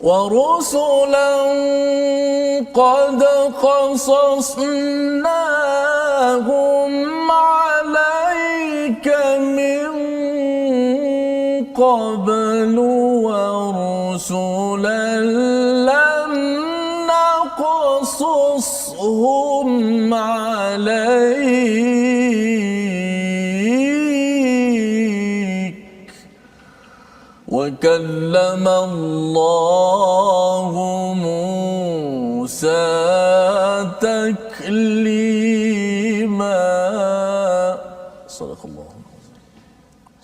ورسلا قد قصصناهم عليك من قبل ورسلا لم نقصصهم عليك وكلم الله موسى تكليما صدق الله.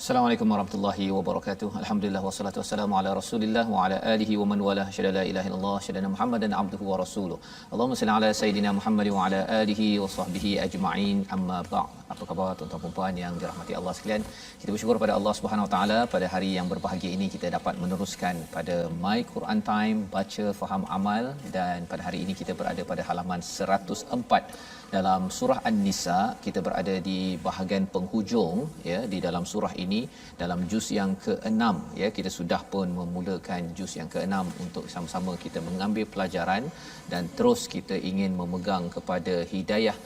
Assalamualaikum warahmatullahi wabarakatuh. Alhamdulillah wassalatu wassalamu ala Rasulillah wa ala alihi wa man walah. Syada la ilaha illallah, syada Muhammadan abduhu wa rasuluh. Allahumma salli ala sayidina Muhammad wa ala alihi wa sahbihi ajma'in. Amma ba'd. Apa khabar tuan-tuan dan puan yang dirahmati Allah sekalian? Kita bersyukur pada Allah Subhanahu wa taala pada hari yang berbahagia ini kita dapat meneruskan pada My Quran Time, baca faham amal, dan pada hari ini kita berada pada halaman 104 dalam surah An-Nisa. Kita berada di bahagian penghujung ya di dalam surah ini dalam juz yang ke-6 ya. Kita sudah pun memulakan juz yang ke-6 untuk sama-sama kita mengambil pelajaran dan terus kita ingin memegang kepada hidayah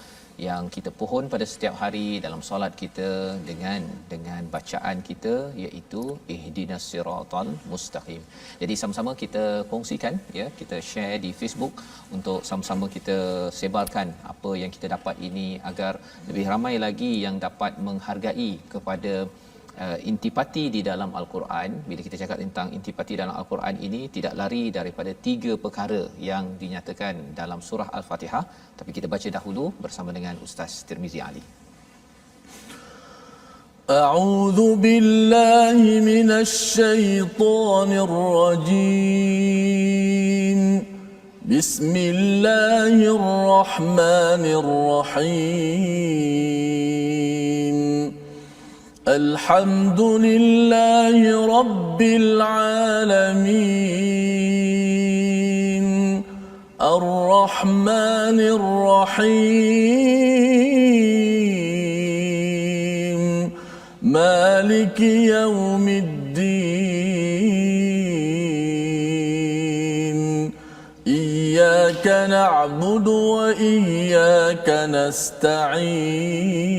yang kita pohon pada setiap hari dalam solat kita dengan bacaan kita, iaitu ihdinas siratal mustaqim. Jadi sama-sama kita kongsikan ya, kita share di Facebook untuk sama-sama kita sebarkan apa yang kita dapat ini agar lebih ramai lagi yang dapat menghargai kepada intipati di dalam Al-Quran. Bila kita cakap tentang intipati dalam Al-Quran ini, tidak lari daripada 3 perkara yang dinyatakan dalam surah Al-Fatihah. Tapi kita baca dahulu bersama dengan Ustaz Tirmizi Ali. A'udzu billahi minasy syaithanir rajim. Bismillahirrahmanirrahim. الحمد لله رب العالمين الرحمن الرحيم مالك يوم الدين إياك نعبد وإياك نستعين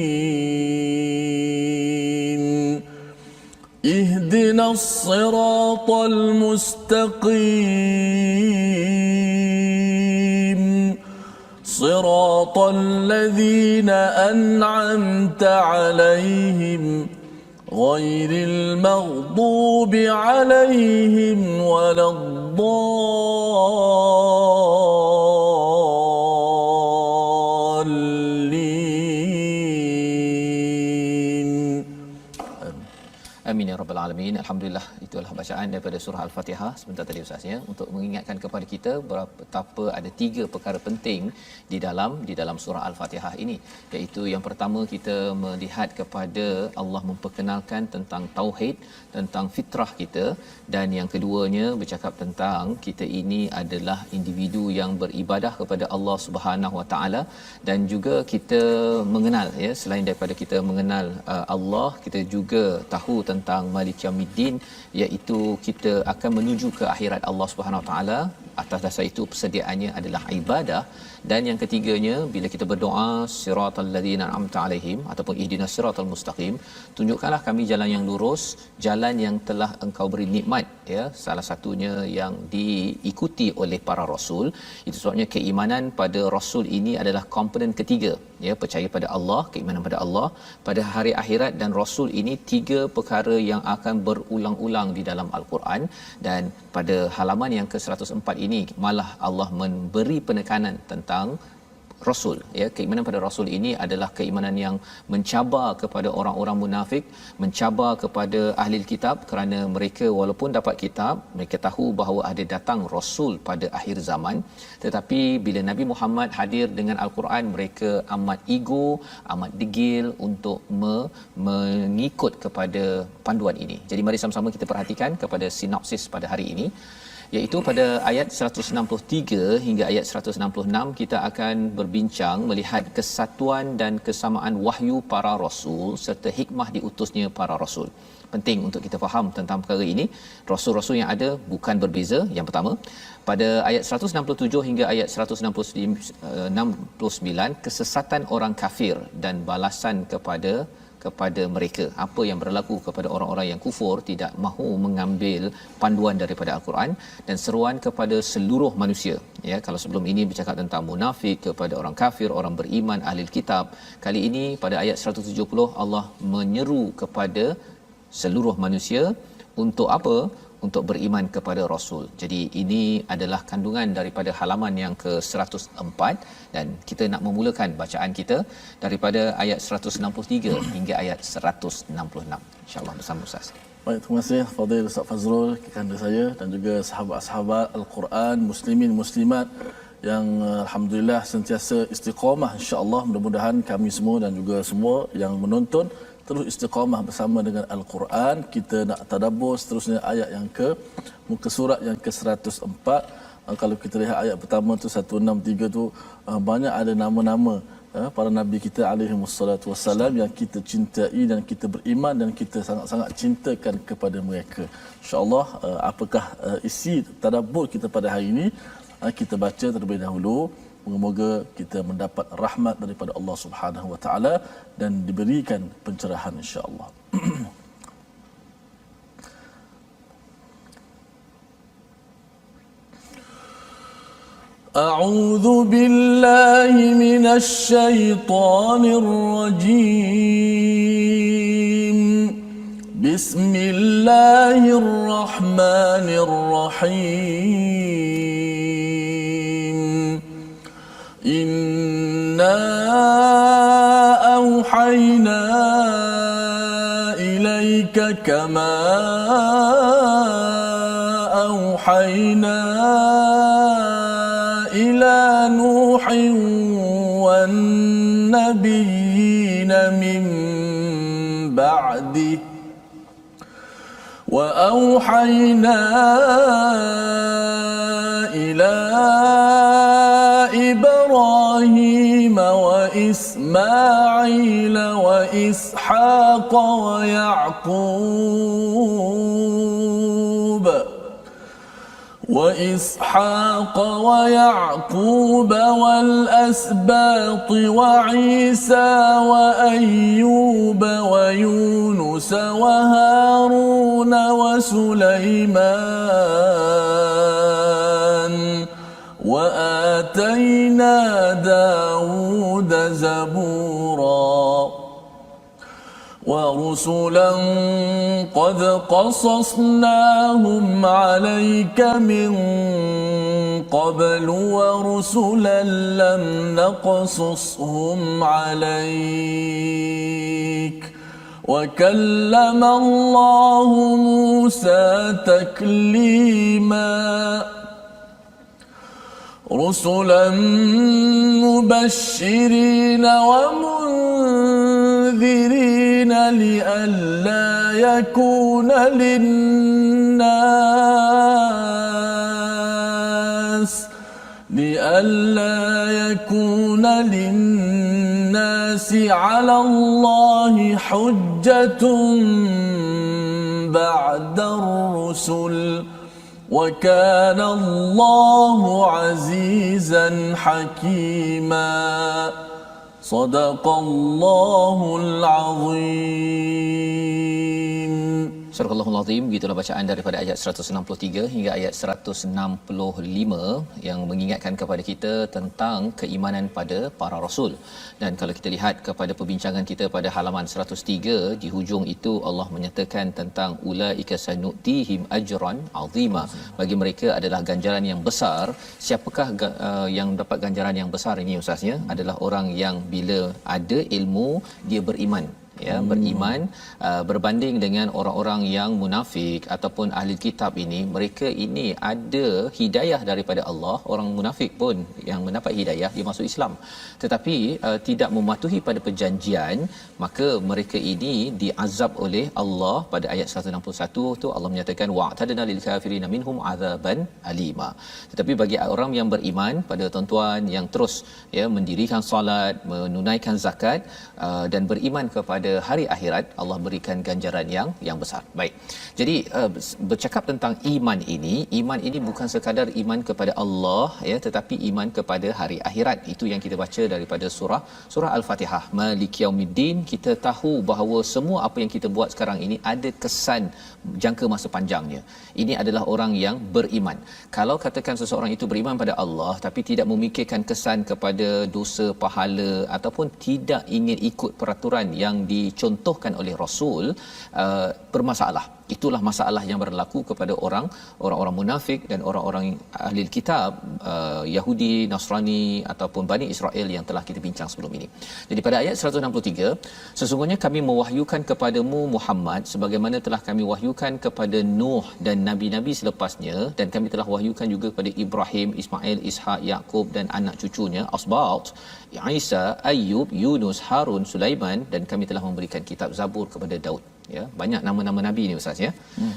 اهدنا الصراط المستقيم صراط الذين أنعمت عليهم غير المغضوب عليهم ولا الضالين. Amin ya rabbal alamin. Alhamdulillah, itulah bacaan daripada surah Al-Fatihah sebentar tadi Ustaz ya, untuk mengingatkan kepada kita betapa ada 3 perkara penting di dalam surah Al-Fatihah ini, iaitu yang pertama kita melihat kepada Allah memperkenalkan tentang tauhid, tentang fitrah kita, dan yang keduanya bercakap tentang kita ini adalah individu yang beribadah kepada Allah Subhanahu Wa Taala, dan juga kita mengenal ya, selain daripada kita mengenal Allah, kita juga tahu tentang Malik Yaumiddin, iaitu kita akan menuju ke akhirat Allah Subhanahu Wa Taala. Atas dasar itu persediaannya adalah ibadah. Dan yang ketiganya, bila kita berdoa siratal ladzina an'amta alaihim ataupun ihdinas siratal mustaqim, tunjukkanlah kami jalan yang lurus, jalan yang telah engkau beri nikmat ya, salah satunya yang diikuti oleh para rasul. Itu sebabnya keimanan pada rasul ini adalah komponen ketiga ya, percaya pada Allah, keimanan pada Allah, pada hari akhirat dan rasul. Ini 3 perkara yang akan berulang-ulang di dalam Al-Quran. Dan pada halaman yang ke-104 ini malah Allah memberi penekanan tentang rasul ya. Keimanan pada rasul ini adalah keimanan yang mencabar kepada orang-orang munafik, mencabar kepada ahli kitab, kerana mereka walaupun dapat kitab, mereka tahu bahawa ada datang rasul pada akhir zaman, tetapi bila Nabi Muhammad hadir dengan Al-Quran, mereka amat ego, amat degil untuk mengikut kepada panduan ini. Jadi mari sama-sama kita perhatikan kepada sinopsis pada hari ini. iaitu pada ayat 163 hingga ayat 166 kita akan berbincang melihat kesatuan dan kesamaan wahyu para rasul serta hikmah diutusnya para rasul. Penting untuk kita faham tentang perkara ini. Rasul-rasul yang ada bukan berbeza. Yang pertama, pada ayat 167 hingga ayat 169 kesesatan orang kafir dan balasan kepada mereka, apa yang berlaku kepada orang-orang yang kufur, tidak mahu mengambil panduan daripada al-Quran, dan seruan kepada seluruh manusia. Ya, kalau sebelum ini bercakap tentang munafik, kepada orang kafir, orang beriman, ahli kitab, kali ini pada ayat 170 Allah menyeru kepada seluruh manusia untuk apa? Untuk beriman kepada Rasul. Jadi ini adalah kandungan daripada halaman yang ke-104 dan kita nak memulakan bacaan kita daripada ayat 163 hingga ayat 166. InsyaAllah bersama Ustaz. Baik, terima kasih Fadil Ustaz Fazrul, kekanda saya dan juga sahabat-sahabat Al-Quran, muslimin muslimat yang alhamdulillah sentiasa istiqamah, insya-Allah. Mudah-mudahan kami semua dan juga semua yang menonton terus istiqamah bersama dengan Al-Quran. Kita nak tadabbur seterusnya ayat yang muka surat yang ke-104. Kalau kita lihat ayat pertama tu 163 tu, banyak ada nama-nama para nabi kita alaihi wassalatu wassalam yang kita cintai dan kita beriman dan kita sangat-sangat cintakan kepada mereka. Insya-Allah, apakah isi tadabbur kita pada hari ini? Kita baca terlebih dahulu. Moga-moga kita mendapat rahmat daripada Allah Subhanahu wa taala dan diberikan pencerahan insya-Allah. A'udzu billahi minasy syaithanir rajim. Bismillahirrahmanirrahim. Inna awhayna ilayka kama awhayna ila Nuhin wan nabiyyina min ba'di wa awhayna ila إبراهيم وإسماعيل وإسحاق ويعقوب والأسباط وعيسى وأيوب ويونس وهارون وسليمان وآتينا داود زبورا ورسلا قد قصصناهم عليك من قبل ورسلا لم نقصصهم عليك وكلم الله موسى تكليما رسلا مبشرين ومنذرين لئلا يكون للناس على الله حجة بعد الرسل وكان الله عزيزا حكيما صدق الله العظيم. Surah Al-Allahul Azim, gitulah bacaan daripada ayat 163 hingga ayat 165 yang mengingatkan kepada kita tentang keimanan pada para rasul. Dan kalau kita lihat kepada perbincangan kita pada halaman 103, di hujung itu Allah menyatakan tentang ulaika sanu'tihim ajran azima. Bagi mereka adalah ganjaran yang besar. Siapakah yang dapat ganjaran yang besar ini ustaznya? Adalah orang yang bila ada ilmu dia beriman. ya, beriman berbanding dengan orang-orang yang munafik ataupun ahli kitab ini. Mereka ini ada hidayah daripada Allah. Orang munafik pun yang mendapat hidayah, dia masuk Islam, tetapi tidak mematuhi pada perjanjian, maka mereka ini diazab oleh Allah. Pada ayat 161 tu Allah menyatakan wa'tadna lil kafirina minhum azaban alima. Tetapi bagi orang yang beriman, pada tuan-tuan yang terus ya mendirikan solat, menunaikan zakat dan beriman kepada hari akhirat, Allah berikan ganjaran yang besar. Baik. Jadi bercakap tentang iman ini bukan sekadar iman kepada Allah ya, tetapi iman kepada hari akhirat. Itu yang kita baca daripada surah Al-Fatihah. Maliki Yaumiddin, kita tahu bahawa semua apa yang kita buat sekarang ini ada kesan jangka masa panjangnya. Ini adalah orang yang beriman. Kalau katakan seseorang itu beriman pada Allah tapi tidak memikirkan kesan kepada dosa, pahala ataupun tidak ingin ikut peraturan yang dicontohkan oleh Rasul, bermasalah. Itulah masalah yang berlaku kepada orang-orang munafik dan orang-orang ahli kitab, Yahudi, Nasrani ataupun Bani Israel yang telah kita bincang sebelum ini. Jadi pada ayat 163, sesungguhnya kami mewahyukan kepadamu Muhammad sebagaimana telah kami wahyukan kepada Nuh dan nabi-nabi selepasnya, dan kami telah wahyukan juga kepada Ibrahim, Ismail, Ishak, Yakub dan anak cucunya Asbat, Isa, Ayyub, Yunus, Harun, Sulaiman, dan kami telah memberikan kitab Zabur kepada Daud. Ya, banyak nama-nama nabi ni ustaz ya.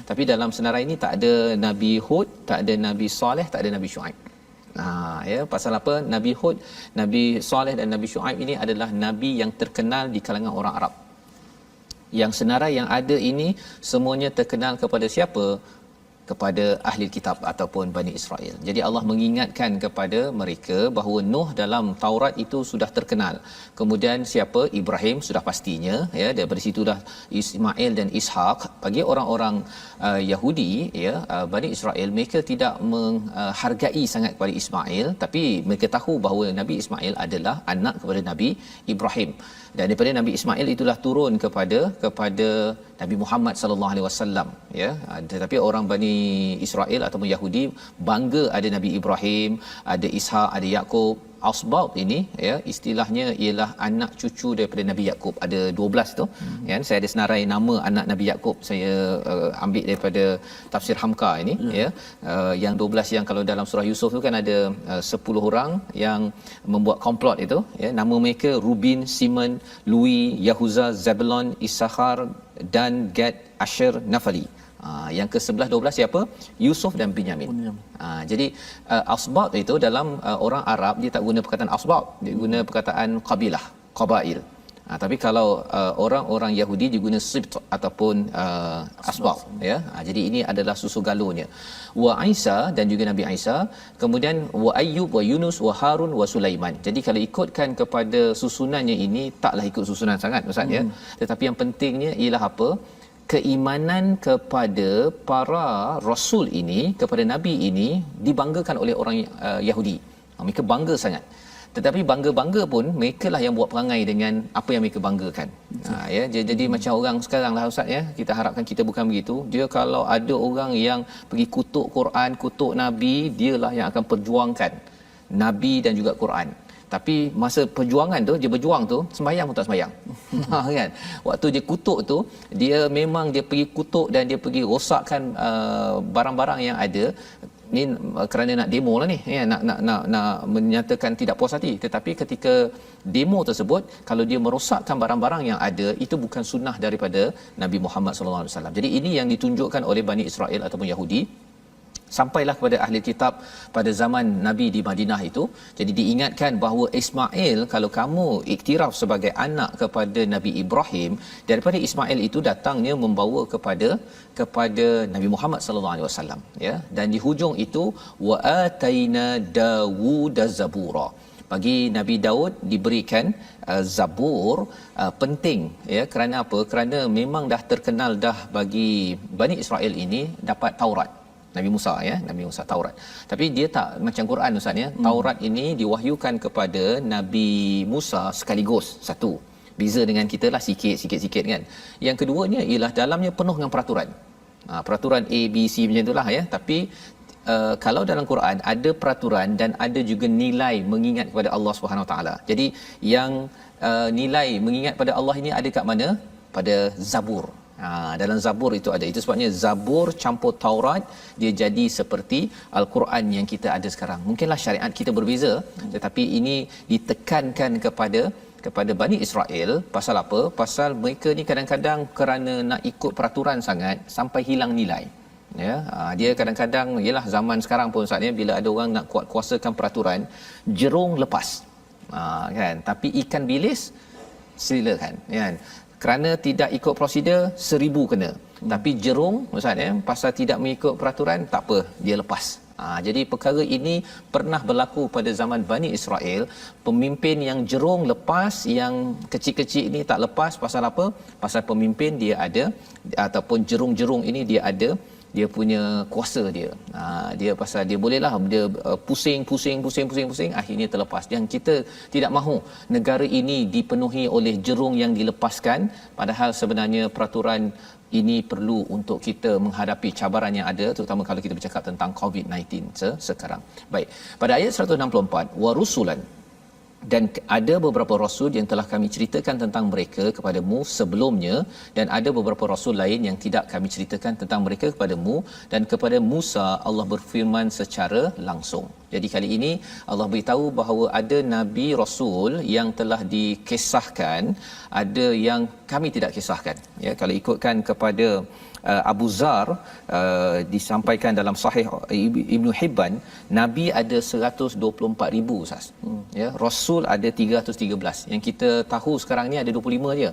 Tapi dalam senarai ini tak ada Nabi Hud, tak ada Nabi Saleh, tak ada Nabi Syuaib. Ya, pasal apa? Nabi Hud, Nabi Saleh dan Nabi Syuaib ini adalah nabi yang terkenal di kalangan orang Arab. Yang senarai yang ada ini semuanya terkenal kepada siapa? Kepada ahli kitab ataupun Bani Israel. Jadi Allah mengingatkan kepada mereka bahawa Nuh dalam Taurat itu sudah terkenal. Kemudian siapa? Ibrahim sudah pastinya ya, daripada situ dah Ismail dan Ishak. Bagi orang-orang Yahudi ya, Bani Israel, mereka tidak menghargai sangat kepada Ismail, tapi mereka tahu bahawa Nabi Ismail adalah anak kepada Nabi Ibrahim. Dan daripada Nabi Ismail itulah turun kepada Nabi Muhammad sallallahu alaihi wasallam ya. Tetapi orang Bani Israel ataupun Yahudi bangga ada Nabi Ibrahim, ada Ishak, ada Yakub. Asbab ini ya, istilahnya ialah anak cucu daripada Nabi Yakub. Ada 12 tu kan. Saya ada senarai nama anak Nabi Yakub, saya ambil daripada tafsir Hamka ini ya. Yang 12 yang kalau dalam surah Yusuf tu kan ada 10 orang yang membuat komplot itu ya. Nama mereka Rubin, Simon, Louis, Yahuza, Zebulon, Issachar, Dan, Gad, Asher, Naftali. Yang ke-11 12 siapa? Yusuf dan Binyamin. Jadi asbab itu dalam orang Arab dia tak guna perkataan asbab, dia guna perkataan qabilah, qabail. Tapi kalau orang-orang Yahudi dia guna sibt ataupun asbab ya. Jadi ini adalah susu galunya. Wa Isa dan juga Nabi Isa, kemudian wa Ayyub wa Yunus wa Harun wa Sulaiman. Jadi kalau ikutkan kepada susunannya ini taklah ikut susunan sangat ustaz ya. Tetapi yang pentingnya ialah apa? Keimanan kepada para rasul ini, kepada nabi ini dibanggakan oleh orang Yahudi. Mereka bangga sangat. Tetapi bangga-bangga pun mereka lah yang buat perangai dengan apa yang mereka banggakan. Ya, jadi macam orang sekarang lah ustaz ya. Kita harapkan kita bukan begitu. Dia kalau ada orang yang pergi kutuk Quran, kutuk nabi, dialah yang akan perjuangkan nabi dan juga Quran. Tapi masa perjuangan tu, dia berjuang tu, sembahyang pun tak sembahyang. Kan? Waktu dia kutuk tu, dia memang dia pergi kutuk dan dia pergi rosakkan barang-barang yang ada. Ni kerana nak demo lah ni ya, nak menyatakan tidak puas hati. Tetapi ketika demo tersebut, kalau dia merosakkan barang-barang yang ada, itu bukan sunnah daripada Nabi Muhammad sallallahu alaihi wasallam. Jadi ini yang ditunjukkan oleh Bani Israel ataupun Yahudi. Sampailah kepada ahli kitab pada zaman Nabi di Madinah itu. Jadi diingatkan bahawa Ismail, kalau kamu iktiraf sebagai anak kepada Nabi Ibrahim, daripada Ismail itu datangnya membawa kepada Nabi Muhammad sallallahu alaihi wasallam ya. Dan di hujung itu wa ataina Dawud zabura, bagi Nabi Daud diberikan Zabur. Penting ya, kerana apa? Kerana memang dah terkenal dah bagi Bani Israel ini dapat Taurat. Nabi Musa ya, Nabi Musa Taurat. Tapi dia tak macam Quran ustaz ya. Taurat ini diwahyukan kepada Nabi Musa sekaligus satu. Beza dengan kita lah sikit-sikit kan. Yang keduanya ialah dalamnya penuh dengan peraturan. Peraturan A, B, C macam itulah ya. Tapi kalau dalam Quran ada peraturan dan ada juga nilai mengingat kepada Allah Subhanahu Wa Taala. Jadi yang nilai mengingat pada Allah ini ada kat mana? Pada Zabur. Dalam Zabur itu ada. Itu sebabnya Zabur campur Taurat, dia jadi seperti Al-Quran yang kita ada sekarang. Mungkinlah syariat kita berbeza, tetapi ini ditekankan kepada Bani Israel. Pasal apa? Pasal mereka ni kadang-kadang kerana nak ikut peraturan sangat sampai hilang nilai. Ya, dia kadang-kadang ialah zaman sekarang pun saatnya bila ada orang nak kuat-kuasakan peraturan, jerung lepas. Kan? Tapi ikan bilis silakan, kan? Kerana tidak ikut prosedur 1000 kena. Tapi jerung maksudnya pasal tidak mengikut peraturan tak apa, dia lepas. Jadi perkara ini pernah berlaku pada zaman Bani Israel. Pemimpin yang jerung lepas, yang kecil-kecil ini tak lepas. Pasal apa? Pasal pemimpin dia ada, ataupun jerung-jerung ini dia ada, dia punya kuasa dia. Dia pasal dia bolehlah dia pusing, akhirnya terlepas. Yang kita tidak mahu negara ini dipenuhi oleh jerung yang dilepaskan, padahal sebenarnya peraturan ini perlu untuk kita menghadapi cabaran yang ada, terutama kalau kita bercakap tentang COVID-19 sekarang. Baik, pada ayat 164, warusulan, dan ada beberapa rasul yang telah kami ceritakan tentang mereka kepadamu sebelumnya, dan ada beberapa rasul lain yang tidak kami ceritakan tentang mereka kepadamu. Dan kepada Musa Allah berfirman secara langsung. Jadi kali ini Allah beritahu bahawa ada nabi rasul yang telah dikisahkan, ada yang kami tidak kisahkan. Ya, kalau ikutkan kepada Abu Zar, disampaikan dalam Sahih Ibnu Hibban, nabi ada 124,000 Ustaz. Ya, rasul ada 313. Yang kita tahu sekarang ni ada 25 je.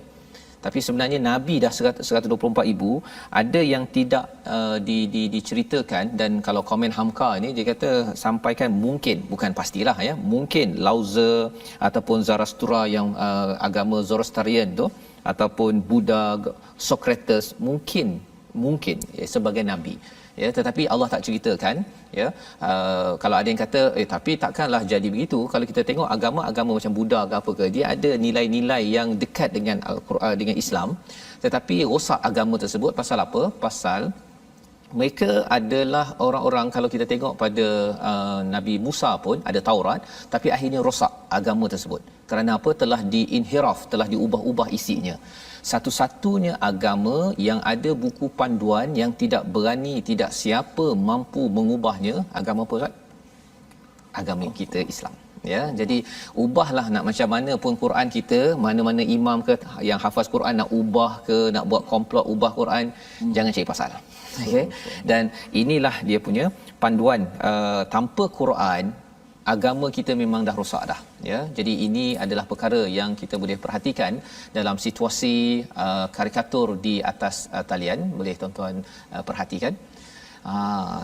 Tapi sebenarnya nabi dah 124,000. Ada yang tidak diceritakan, dan kalau komen Hamka ni dia kata sampaikan mungkin, bukan pastilah ya, mungkin Lao-Tzu ataupun Zarathustra yang agama Zoroastrian tu, ataupun Buddha, Socrates, mungkin sebagai nabi, ya, tetapi Allah tak ceritakan, ya. Kalau ada yang kata tapi takkanlah jadi begitu, kalau kita tengok agama macam Buddha ke apa ke, dia ada nilai-nilai yang dekat dengan Al-Quran, dengan Islam, tetapi rosak agama tersebut. Pasal apa? Pasal mereka adalah orang-orang, kalau kita tengok pada Nabi Musa pun ada Taurat, tapi akhirnya rosak agama tersebut. Kerana apa? Telah diinhiraf, telah diubah-ubah isinya. Satu-satunya agama yang ada buku panduan, yang tidak berani, tidak siapa mampu mengubahnya, agama apa Ustaz? Agama kita Islam. Ya, jadi ubahlah nak macam mana pun Quran kita, mana-mana imam ke yang hafaz Quran nak ubah ke, nak buat komplot ubah Quran, jangan cari pasal. Okey. Dan inilah dia punya panduan. Tanpa Quran, agama kita memang dah rosak dah, ya. Jadi ini adalah perkara yang kita boleh perhatikan dalam situasi karikatur di atas talian, boleh tuan-tuan perhatikan.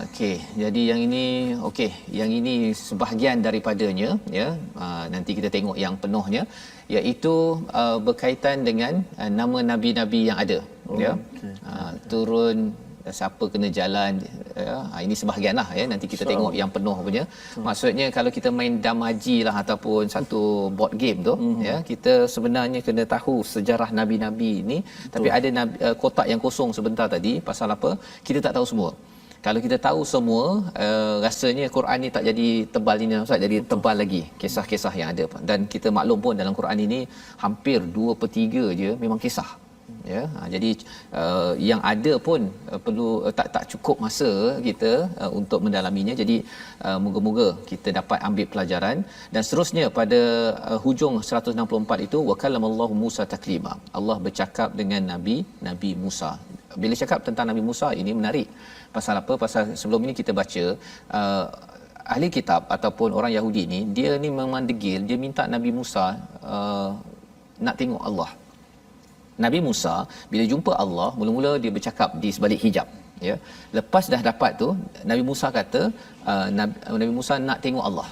Okey, jadi yang ini okey, yang ini sebahagian daripadanya, ya. Nanti kita tengok yang penuhnya, iaitu berkaitan dengan nama nabi-nabi yang ada, ya. Okay. Turun siapa kena jalan, ya. Ini sebahagianlah, ya. Nanti kita tengok yang penuh punya. Maksudnya kalau kita main damaji lah ataupun satu board game tu, ya, kita sebenarnya kena tahu sejarah nabi-nabi ini. Tapi ada kotak yang kosong sebentar tadi. Pasal apa? Kita tak tahu semua. Kalau kita tahu semua, rasanya Quran ni tak jadi tebal ini Ustaz, jadi tebal lagi kisah-kisah yang ada. Dan kita maklum pun dalam Quran ini hampir 2/3 je memang kisah, ya. Jadi yang ada pun perlu tak cukup masa kita untuk mendalaminya. Jadi moga-moga kita dapat ambil pelajaran. Dan seterusnya pada hujung 164 itu, wa kallamallahu Musa taklima, Allah bercakap dengan Nabi Musa. Bila cakap tentang Nabi Musa ini menarik. Pasal apa? Pasal sebelum ini kita baca ahli kitab ataupun orang Yahudi ni, dia ni memang degil, dia minta Nabi Musa nak tengok Allah. Nabi Musa bila jumpa Allah, mula-mula dia bercakap di sebalik hijab, ya. Lepas dah dapat tu, Nabi Musa kata Nabi Musa nak tengok Allah.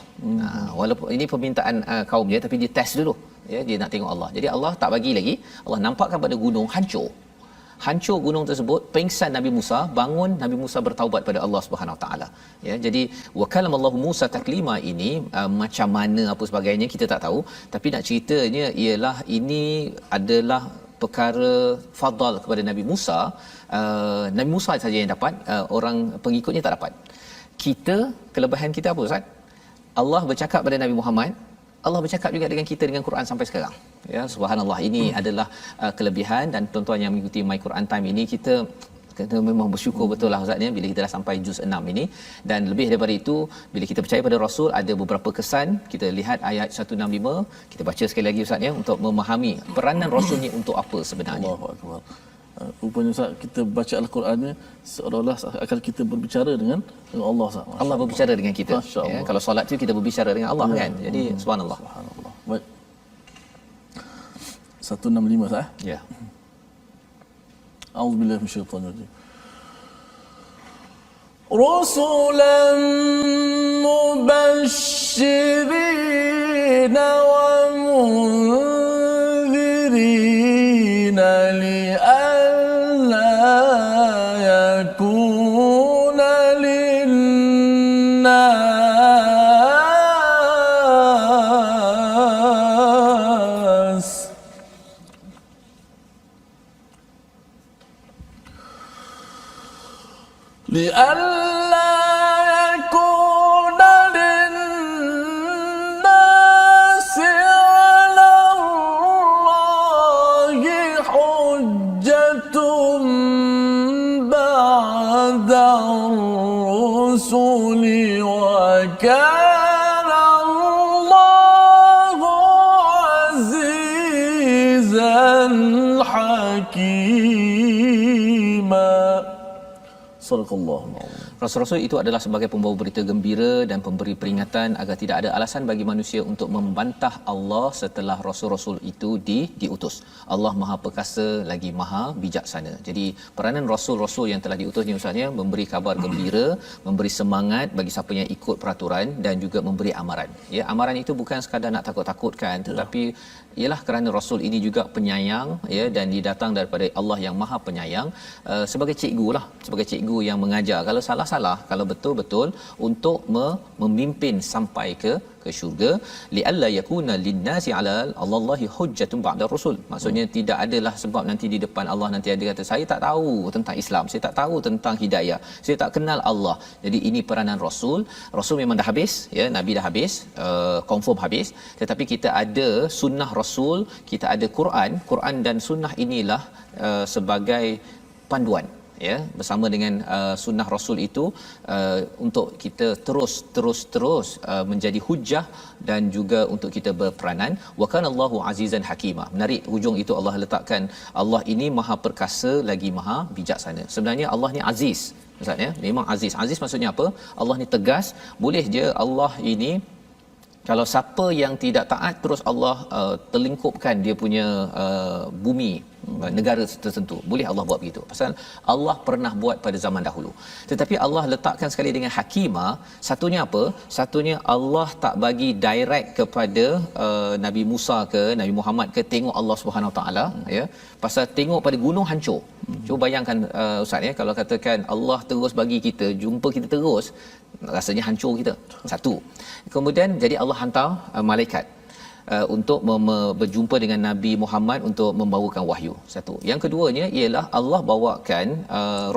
Walaupun ini permintaan kaum dia, tapi dia test dulu, ya, dia nak tengok Allah. Jadi Allah tak bagi lagi. Allah nampakkan pada gunung, hancur gunung tersebut, pengsan Nabi Musa, bangun Nabi Musa bertaubat pada Allah Subhanahu Wa Taala, ya. Jadi wa kallamallahu Musa taklima ini macam mana apa sebagainya kita tak tahu, tapi nak ceritanya ialah ini adalah perkara fadal kepada Nabi Musa. Nabi Musa saja yang dapat, orang pengikutnya tak dapat. kita, kelebihan kita apa Ustaz? Allah bercakap pada Nabi Muhammad, Allah bercakap juga dengan kita dengan Quran sampai sekarang. Ya, subhanallah, ini adalah kelebihan. Dan tuan-tuan yang mengikuti My Quran Time ini, kita memang bersyukur betul lah Ustaz bila kita dah sampai juz 6 ini. Dan lebih daripada itu, bila kita percaya pada Rasul, ada beberapa kesan. Kita lihat ayat 165, kita baca sekali lagi Ustaz untuk memahami peranan Rasul ni untuk apa sebenarnya. Allahu akbar. Rupanya Ustaz, kita baca Al-Quran ni seolah-olah akan kita berbicara dengan Allah Ustaz. Allah berbicara dengan kita. Ya, kalau solat tu kita berbicara dengan Allah kan. Jadi subhanallah. Subhanallah. Baik. 165 Ustaz. Ya. A'udzubillahi minasyaitanir rajim. Rusulan mubashshirina wa munzirina li'alla yakuna linnas لئلا يكون للناس على الله حجة بعد الرسل وكان الله عزيزا حكيما. Sadaqallahu. Rasul-rasul itu adalah sebagai pembawa berita gembira dan pemberi peringatan agar tidak ada alasan bagi manusia untuk membantah Allah setelah rasul-rasul itu diutus. Allah Maha Perkasa lagi Maha Bijaksana. Jadi peranan rasul-rasul yang telah diutus ni Ustaznya memberi kabar gembira, memberi semangat bagi siapa yang ikut peraturan dan juga memberi amaran. Ya, amaran itu bukan sekadar nak takut-takutkan, tetapi ialah kerana rasul ini juga penyayang, ya, dan didatang daripada Allah yang Maha Penyayang, sebagai cikgu lah, sebagai cikgu yang mengajar. Kalau salah-salah, kalau betul-betul untuk memimpin sampai ke syurga. Li'alla yakuna linnasi 'ala Allahi hujjatun ba'da rusul. Maksudnya tidak adalah sebab nanti di depan Allah nanti ada kata saya tak tahu tentang Islam, saya tak tahu tentang hidayah, saya tak kenal Allah. Jadi ini peranan rasul. Rasul memang dah habis, ya, nabi dah habis, confirm habis, tetapi kita ada sunnah rasul, kita ada Quran. Quran dan sunnah inilah sebagai panduan, ya, bersama dengan sunnah rasul itu, untuk kita terus menjadi hujah dan juga untuk kita berperanan. Wa kana Allahu azizan hakima. Menarik hujung itu Allah letakkan Allah ini Maha Perkasa lagi Maha Bijaksana. Sebenarnya Allah ni aziz Ustaz, ya, memang aziz. Aziz maksudnya apa? Allah ni tegas. Boleh je Allah ini, kalau siapa yang tidak taat, terus Allah terlingkupkan dia punya bumi, negara tertentu. Boleh Allah buat begitu. Pasal Allah pernah buat pada zaman dahulu. Tetapi Allah letakkan sekali dengan hakimah. Satunya apa? Satunya Allah tak bagi direct kepada Nabi Musa ke Nabi Muhammad ke tengok Allah Subhanahu taala, ya. Pasal tengok pada gunung hancur. Cuba bayangkan Ustaz, ya, kalau katakan Allah terus bagi kita, jumpa kita terus, rasanya hancur kita. Satu. Kemudian jadi Allah hantar malaikat untuk berjumpa dengan Nabi Muhammad untuk membawakan wahyu. Satu. Yang keduanya ialah Allah bawakan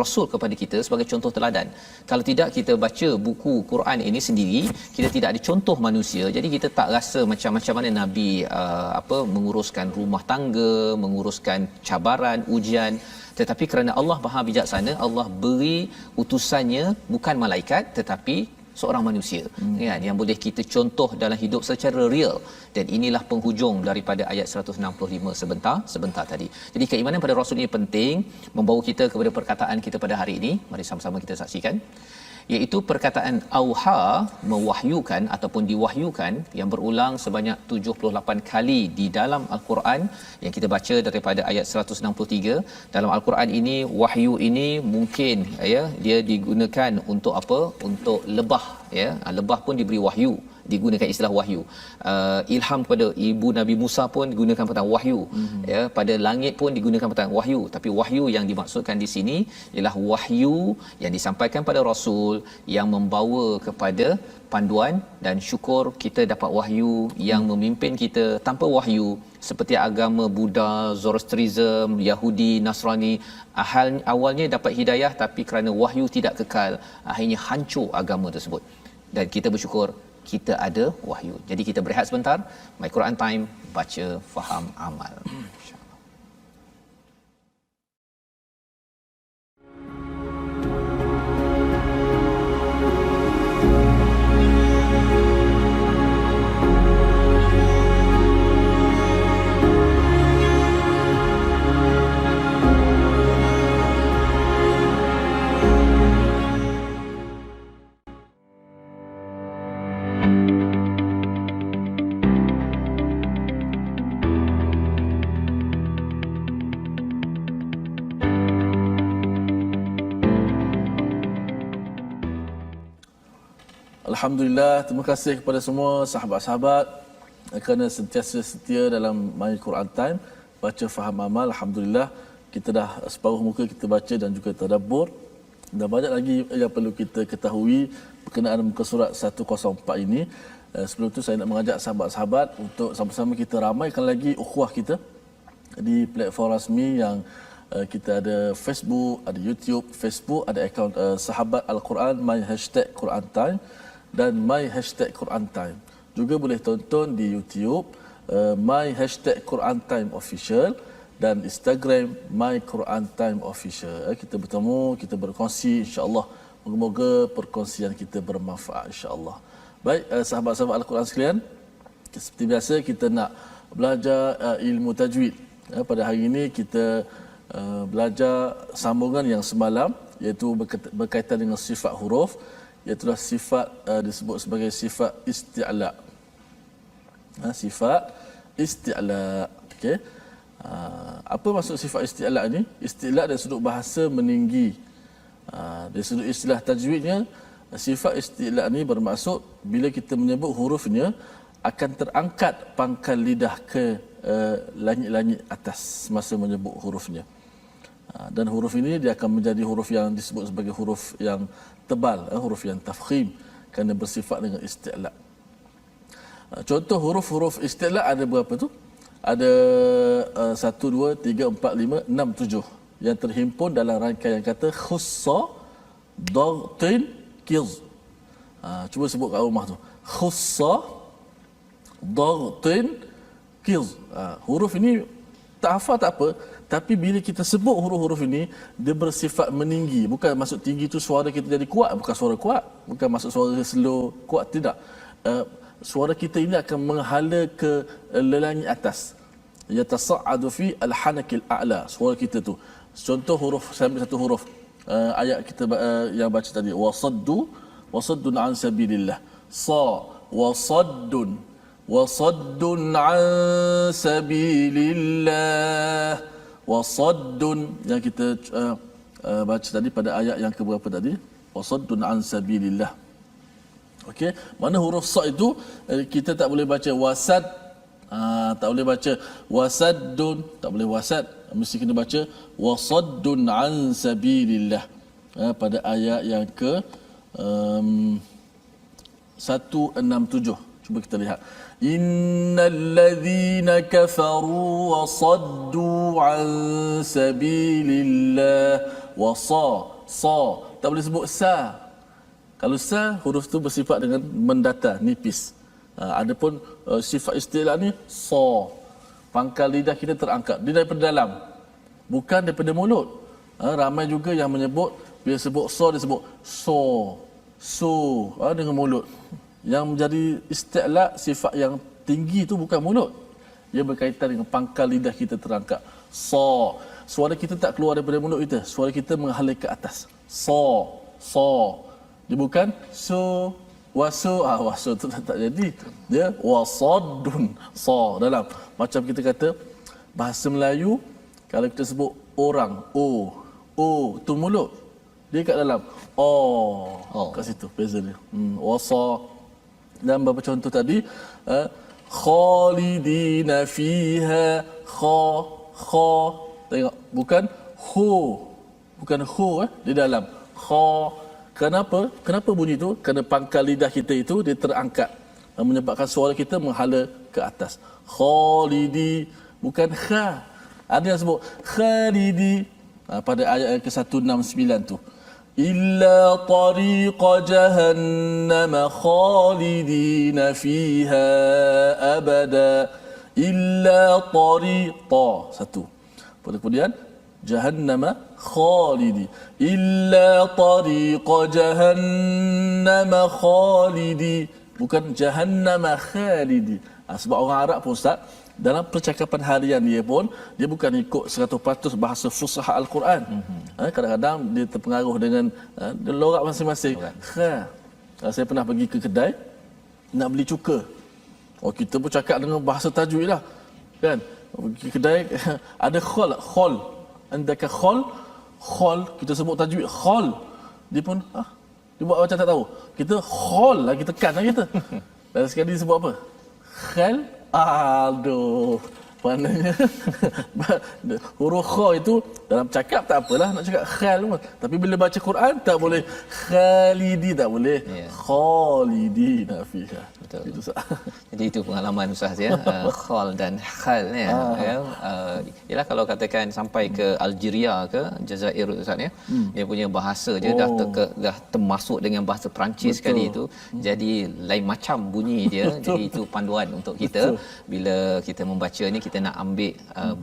rasul kepada kita sebagai contoh teladan. Kalau tidak kita baca buku Quran ini sendiri, kita tidak ada contoh manusia. Jadi kita tak rasa macam mana Nabi menguruskan rumah tangga, menguruskan cabaran, ujian. Tetapi kerana Allah Maha Bijaksana, Allah beri utusannya bukan malaikat tetapi seorang manusia, kan, yang boleh kita contoh dalam hidup secara real. Dan inilah penghujung daripada ayat 165 sebentar tadi. Jadi keimanan pada rasul ini penting, membawa kita kepada perkataan kita pada hari ini. Mari sama-sama kita saksikan, iaitu perkataan auha, mewahyukan ataupun diwahyukan, yang berulang sebanyak 78 kali di dalam Al-Quran yang kita baca daripada ayat 163. Dalam Al-Quran ini, wahyu ini mungkin, ya, dia digunakan untuk apa? Untuk lebah, ya. Lebah pun diberi wahyu, digunakan istilah wahyu. Ilham kepada ibu Nabi Musa pun digunakan perkataan wahyu. Ya, pada langit pun digunakan perkataan wahyu. Tapi wahyu yang dimaksudkan di sini ialah wahyu yang disampaikan pada rasul yang membawa kepada panduan, dan syukur kita dapat wahyu yang memimpin kita. Tanpa wahyu seperti agama Buddha, Zoroastrianism, Yahudi, Nasrani, awalnya dapat hidayah tapi kerana wahyu tidak kekal, akhirnya hancur agama tersebut. Dan kita bersyukur kita ada wahyu. Jadi kita berehat sebentar. My Quran Time, baca, faham, amal. Alhamdulillah, terima kasih kepada semua sahabat-sahabat kerana sentiasa setia dalam My Quran Time, baca faham amal. Alhamdulillah, kita dah separuh muka kita baca dan juga tadabbur. Dan banyak lagi yang perlu kita ketahui berkenaan muka surat 104 ini. Sebelum tu saya nak mengajak sahabat-sahabat untuk sama-sama kita ramaikan lagi ukhuwah kita di platform rasmi yang kita ada Facebook, ada YouTube. Facebook ada akaun Sahabat Al-Quran, my hashtag Quran Time, dan my hashtag Quran Time. Juga boleh tonton di YouTube my hashtag Quran Time Official, dan Instagram my Quran Time Official. Kita bertemu, kita berkongsi, insya-Allah. Moga-moga perkongsian kita bermanfaat, insya-Allah. Baik, sahabat-sahabat Al-Quran sekalian, seperti biasa kita nak belajar ilmu tajwid. Pada hari ini kita belajar sambungan yang semalam, iaitu berkaitan dengan sifat huruf, iaitu sifat disebut sebagai sifat isti'la. Sifat isti'la. Okey. Apa maksud sifat isti'la ni? Isti'la dari sudut bahasa meninggi. Dari sudut istilah tajwidnya, sifat isti'la ni bermaksud bila kita menyebut hurufnya akan terangkat pangkal lidah ke langit-langit atas semasa menyebut hurufnya. Dan huruf ini dia akan menjadi huruf yang disebut sebagai huruf yang tebal, huruf yang tafkhim kerana bersifat dengan isti'la. Contoh huruf-huruf isti'la ada berapa tu? Ada 1, 2, 3, 4, 5, 6, 7 yang terhimpun dalam rangkaian kata khussa dagtin kiz. Cuba sebut kat rumah tu. Khussa dagtin kiz. Huruf ini tak hafal tak apa, tapi bila kita sebut huruf-huruf ini, dia bersifat meninggi. Bukan maksud tinggi tu suara kita jadi kuat, bukan suara kuat. Bukan maksud suara slow kuat, tidak. Suara kita ini akan menghala ke lelangit atas. Yatasa'adu fi al-hanakil a'la. Suara kita tu. Contoh huruf, saya ambil satu huruf. Ayat kita yang baca tadi. Wasaddun an sabilillah. Sa. Wasaddun an sabilillah. Wasaddun yang kita baca tadi pada ayat yang keberapa tadi? Wasaddun an sabilillah. Okey, mana huruf sa itu kita tak boleh baca wasad. Tak boleh baca wasaddun, tak boleh wasad, mesti kena baca wasaddun an sabilillah. Pada ayat yang ke 167. Cuba kita lihat. Innal ladzina kafaru wa saddu an sabilillah. Sa. Tak boleh sebut sa. Kalau sa, huruf tu bersifat dengan mendatar, nipis. Adapun sifat istilah ni sa. Pangkal lidah kita terangkat. Dia daripada dalam, bukan daripada mulut. Ramai juga yang menyebut bila sebut sa dia sebut so dengan mulut. Yang menjadi istilah sifat yang tinggi tu bukan mulut. Ia berkaitan dengan pangkal lidah kita terangkat. Sa. Suara kita tak keluar daripada mulut kita. Suara kita menghala ke atas. Sa. Dia bukan waso tu tak jadi. Dia wasaddun. Sa dalam. Macam kita kata bahasa Melayu, kalau kita sebut orang, tu mulut. Dia kat dalam. Kat situ beza dia. Wasa. Dan beberapa contoh tadi khalidina fiha, kha, tengok bukan hu di dalam kha. Kenapa bunyi itu? Kerana pangkal lidah kita itu dia terangkat, menyebabkan suara kita menghala ke atas. Khalidi, bukan kha. Ada yang sebut khalidi pada ayat ke-169 tu. Illa tariqa jahannam khalidina fiha abada. Illa tariqa, satu. Kemudian jahannam khalidi. Illa tariqa jahannam khalidi, bukan jahannam khalidi. Sebab orang Arab pun Ustaz, dalam percakapan harian dia pun dia bukan ikut 100% bahasa Fusahah Al-Quran. Kadang-kadang dia terpengaruh dengan logat masing-masing. Saya pernah pergi ke kedai nak beli cuka. Kita pun cakap dengan bahasa tajwid lah. Kan? Pergi kedai ada khol. Andaka khol kita sebut tajwid khol. Dia pun dia buat macam tak tahu. Kita khol lah, kita tekan lah kita. Dan sekali dia sebut apa? Khal. Aduh, maknanya huruf kha itu dalam cakap tak apalah, nak cakap khal pun. Tapi bila baca Quran tak boleh khalidi, tak boleh khalidina fiha. Betul. Itu jadi itu pengalaman Ustaz ya. Khal dan khal ya. Yalah kalau katakan sampai ke Algeria ke Jazair Ustaz ya. Dia punya bahasa je dah termasuk dengan bahasa Perancis sekali itu. Jadi lain macam bunyi dia. Jadi itu panduan untuk kita. Bila kita membaca ni kita nak ambil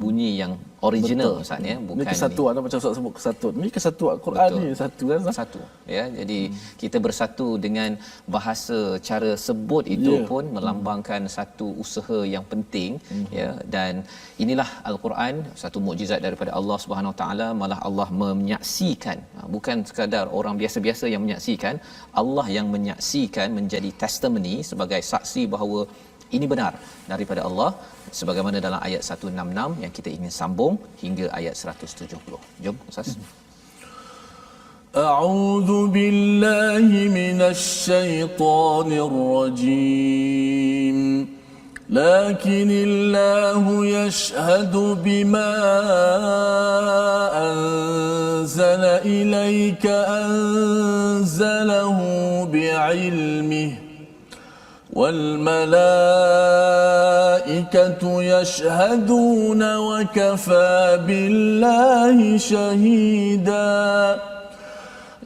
bunyi yang original Ustaz ya, bukan ini kesatuan macam Ustaz sebut kesatuan. Ni kesatuan Quran ni satu kan? Satu ya. Jadi kita bersatu dengan bahasa, cara sebut itu pun melambangkan satu usaha yang penting ya. Dan inilah Al-Quran, satu mukjizat daripada Allah Subhanahu Wa Taala. Malah Allah menyaksikan, bukan sekadar orang biasa-biasa yang menyaksikan, Allah yang menyaksikan, menjadi testimony sebagai saksi bahawa ini benar daripada Allah, sebagaimana dalam ayat 166 yang kita ingin sambung hingga ayat 170. Jom Ustaz. A'udzu billahi minasy syaithanir rajim. Lakinillahu yashhadu bima anzala ilayka anzalahu bi'ilmihi والملائكة يشهدون وكفى بالله شهيدا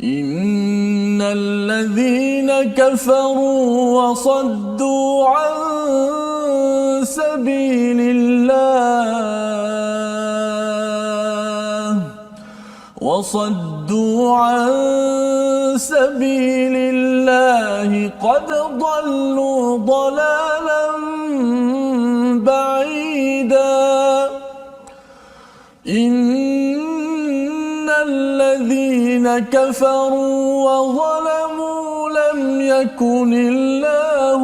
إن الذين كفروا وصدوا عن سبيل الله قد ضلوا ضلالا بعيدا إن الذين كفروا وظلموا لم يكن الله